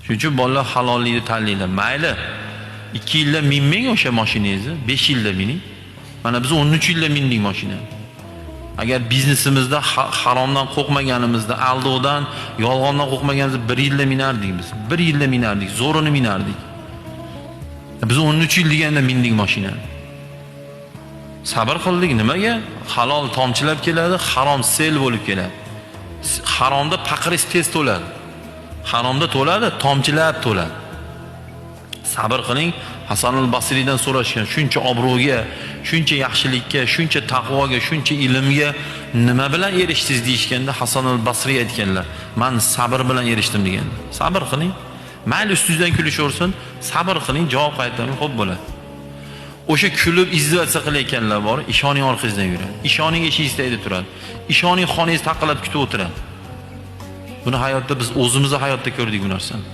Shuning uchun bolalar halollikni tanlaylar. Mayli 2 yilda minmang o'sha mashinangizni, 5 yilda mining. Mana biz 13 yilda mindik mashinani. Agar biznesimizda haromdan qo'rqmaganimizda, aldovdan, yolg'ondan qo'rqmaganimizda 1 yilda minardik biz. 1 yilda minardik, zo'rini minardik. Biz 13 yil deganda mindik mashinani. Sabr qildik. Nimaga? Halol tomchilab keladi, harom sel bo'lib keladi. Haromda paqirish tez to'ladi. Haromda to'ladi, tomchilab to'ladi. Sabr qiling. Hasan al-Basriydan so'rashgan, shuncha obro'ga, shuncha yaxshilikka, shuncha taqvoga, shuncha ilmga nima bilan erishdingiz deyishganda Hasan al-Basriy aytganlar, men sabr bilan erishdim degan. Sabr qiling. Mayli ustingizdan kulishaversin, sabr qiling, javob qaytaring, xo'p bo'ladi. O'sha kulib izzotsiya qilayotganlar bor, ishoning orqangizdan yuradi. Ishoning eshigingizda turadi. Ishoning xonangizni taqilab kutib o'tiradi. Buni hayotda biz o'zimizning hayotda ko'rdik bu narsani.